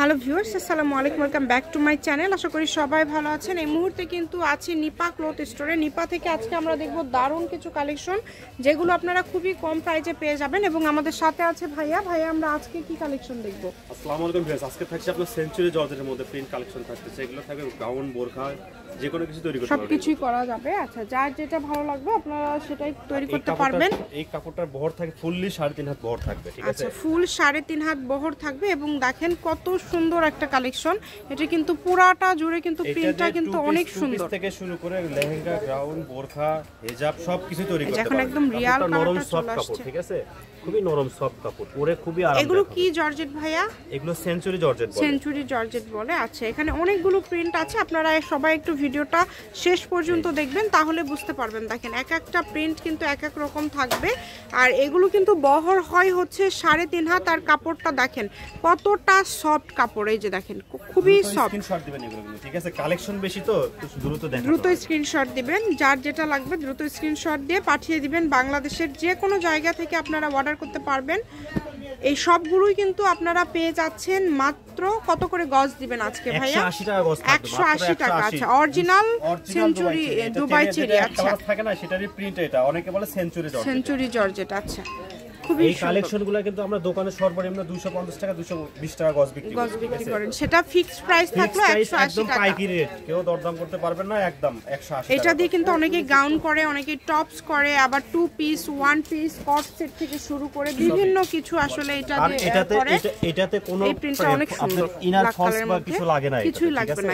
Hello viewers, আসসালামু আলাইকুম, welcome back to my channel. আশা করি সবাই ভালো আছেন। এই মুহূর্তে কিন্তু আছি নিপা ক্লথ স্টোরে। নিপা থেকে আজকে আমরা দেখব দারুণ কিছু কালেকশন, যেগুলো আপনারা খুবই কম প্রাইসে পেয়ে যাবেন। এবং আমাদের সাথে আছে ভাইয়া। আমরা আজকে কি কালেকশন দেখব? আসসালামু আলাইকুম ভিউয়ার্স, আজকে থাকছে আপনার সেঞ্চুরি জর্জেটের মধ্যে প্রিন্ট কালেকশন থাকতেছে। এগুলো থাকবে গাউন, বোরখা, যে কোনো কিছু তৈরি করতে পারবেন, সবকিছুই করা যাবে। আচ্ছা, যার যেটা ভালো লাগবে আপনারা সেটাই তৈরি করতে পারবেন। এই কাপড়টার বহর থাকে ফুললি 3.5 হাত বহর থাকবে, ঠিক আছে? আচ্ছা, ফুল 3.5 হাত বহর থাকবে। এবং দেখেন কত সুন্দর একটা কালেকশন। এটা কিন্তু পুরাটা জুড়ে কিন্তু প্রিন্টটা কিন্তু অনেক সুন্দর। থেকে শুরু করে লেহেঙ্গা, গাউন, বোরখা, হিজাব সবকিছু তৈরি করতে পারবেন। এখন একদম রিয়াল নরম সফট কাপড়, ঠিক আছে? খুবই নরম সফট কাপড়, পরে খুবই আরামদায়ক। এগুলো কি জর্জেট ভাইয়া? এগুলো সেঞ্চুরি জর্জেট বলে। সেঞ্চুরি জর্জেট বলে। আচ্ছা, এখানে অনেকগুলো প্রিন্ট আছে। আপনারা সবাই একটু ভিডিওটা শেষ পর্যন্ত দেখবেন, তাহলে বুঝতে পারবেন। দেখেন এক একটা প্রিন্ট কিন্তু এক এক রকম থাকবে। আর এগুলো কিন্তু বহর হয় হচ্ছে 3.5 হাত। আর কাপড়টা দেখেন কতটা সফট কাপড়। এই যে দেখেন খুবই সফট। স্ক্রিনশট দিবেন এগুলো, ঠিক আছে? কালেকশন বেশি তো দ্রুত দেখেন, দ্রুত স্ক্রিনশট দিবেন। যার যেটা লাগবে দ্রুত স্ক্রিনশট দিয়ে পাঠিয়ে দিবেন। বাংলাদেশের যে কোনো জায়গা থেকে আপনারা অর্ডার করতে পারবেন। এই সবগুলোই কিন্তু আপনারা পেয়ে যাচ্ছেন মাত্র কত করে গজ দিবেন আজকে ভাইয়া? 180 টাকা গজ। 180 টাকা। আচ্ছা, অরিজিনাল সেঞ্চুরি দুবাই চেরি। আচ্ছা, থাকে না সেটারই প্রিন্ট। এটা অনেকে বলে সেঞ্চুরি জর্জেট। Century georgette. আচ্ছা, খুবই এই কালেকশনগুলো কিন্তু আমরা দোকানে সর্বনিম্ন 250 টাকা 220 টাকা গজ বিক্রি করেন। সেটা ফিক্সড প্রাইস থাকলো 180 টাকা। পাইকারি রেট, কেউ দরদাম করতে পারবে না, একদম 180 টাকা। এটা দিয়ে কিন্তু অনেকে গাউন করে, অনেকে টপস করে, আবার 2 পিস, 1 পিস, কট সেট থেকে শুরু করে বিভিন্ন কিছু আসলে এটা দিয়ে করে। এটাতে কোনো এই প্রিন্টটা অনেক সুন্দর। ইনার ফলস বা কিছু লাগে না, কিছুই লাগবে না।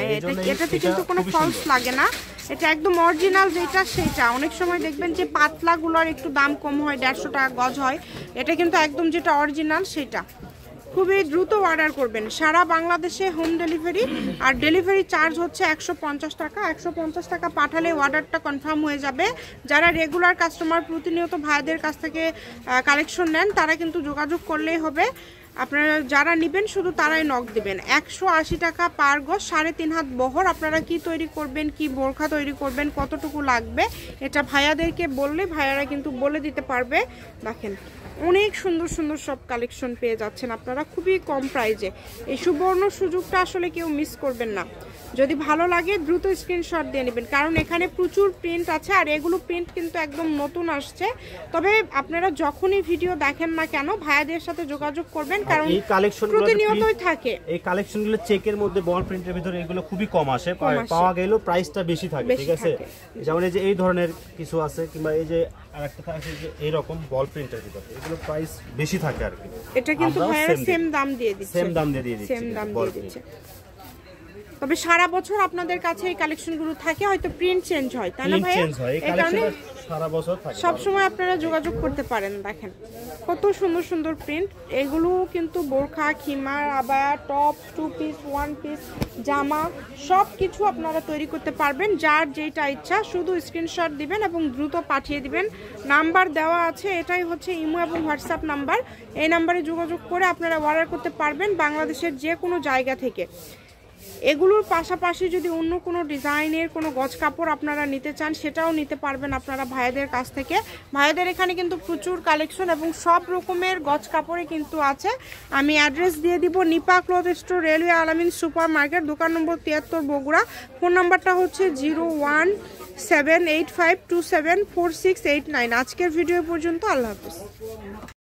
এটাতে কিন্তু কোনো ফলস লাগে না। এটা একদম অরিজিনাল যেটা সেটা। অনেক সময় দেখবেন যে পাতলাগুলোর একটু দাম কম হয়, 150 টাকা গজ হয়। এটা কিন্তু একদম যেটা অরিজিনাল সেটা। খুবই দ্রুত অর্ডার করবেন। সারা বাংলাদেশে হোম ডেলিভারি। আর ডেলিভারি চার্জ হচ্ছে 150 টাকা। 150 টাকা পাঠালে অর্ডারটা কনফার্ম হয়ে যাবে। যারা রেগুলার কাস্টমার, প্রতিনিয়ত ভাইদের কাছ থেকে কালেকশন নেন, তারা কিন্তু যোগাযোগ করলেই হবে। আপনারা যারা নেবেন শুধু তারাই নক দিবেন। 180 টাকা পার গজ, 3.5 হাত বহর। আপনারা কি তৈরি করবেন, কি বোরখা তৈরি করবেন, কতটুকু লাগবে, এটা ভাইয়াদেরকে বললে ভাইয়ারা কিন্তু বলে দিতে পারবে। দেখেন অনেক সুন্দর সুন্দর সব কালেকশন পেয়ে যাচ্ছেন আপনারা খুবই কম প্রাইজে। এই সুবর্ণ সুযোগটা আসলে কেউ মিস করবেন না। যদি ভালো লাগে দ্রুত স্ক্রিনশট দিয়ে নেবেন, কারণ এখানে প্রচুর প্রিন্ট আছে। আর এগুলো প্রিন্ট কিন্তু একদম নতুন আসছে। তবে আপনারা যখনই ভিডিও দেখেন না কেন ভাইয়াদের সাথে যোগাযোগ করবেন, কারণ এই কালেকশনগুলো প্রতিনিয়তই থাকে। এই কালেকশনগুলো চেকের মধ্যে বল প্রিন্টের ভিতরে এগুলো খুবই কম আসে, পাওয়া গেলেও প্রাইসটা বেশি থাকে, ঠিক আছে? যেমন এই যে এই ধরনের কিছু আছে, কিংবা এই যে আরেকটা থাকে যে এরকম বল প্রিন্টের ভিতরে, এগুলো প্রাইস বেশি থাকে আর কি। এটা কিন্তু ভাইয়ারা সেম দাম দিয়ে দিচ্ছে। সেম দাম দিয়ে দিচ্ছে। তবে সারা বছর আপনাদের কাছে এই কালেকশনগুলো থাকে, হয়তো প্রিন্ট চেঞ্জ হয়, তাই না ভাইয়া? এই কারণে সারা বছর থাকে, সব সময় আপনারা যোগাযোগ করতে পারেন। দেখেন কত সুন্দর সুন্দর প্রিন্ট। এগুলো কিন্তু বোরখা, খিমার, আবায়া, টপ, 2 পিস, 1 পিস, জামা সব কিছু আপনারা তৈরি করতে পারবেন। যার যেটা ইচ্ছা শুধু স্ক্রিনশট দিবেন এবং দ্রুত পাঠিয়ে দিবেন। নাম্বার দেওয়া আছে, এটাই হচ্ছে ইমো এবং হোয়াটসঅ্যাপ নাম্বার। এই নাম্বারে যোগাযোগ করে আপনারা অর্ডার করতে পারবেন বাংলাদেশের যে কোনো জায়গা থেকে। এগুলোর পাশাপাশি যদি অন্য কোনো ডিজাইনের কোনো গজ কাপড় আপনারা নিতে চান, সেটাও নিতে পারবেন আপনারা ভাইদের কাছ থেকে। ভাইদের এখানে কিন্তু প্রচুর কালেকশন এবং সব রকমের গজ কাপড়ে কিন্তু আছে। আমি অ্যাড্রেস দিয়ে দিব, নিপা ক্লথ স্টোর, রেলওয়ে আলামিন সুপার মার্কেট, দোকান নম্বর 73, বগুড়া। ফোন নাম্বারটা হচ্ছে 01785274689। আজকের ভিডিও পর্যন্ত। আল্লাহ হাফিজ।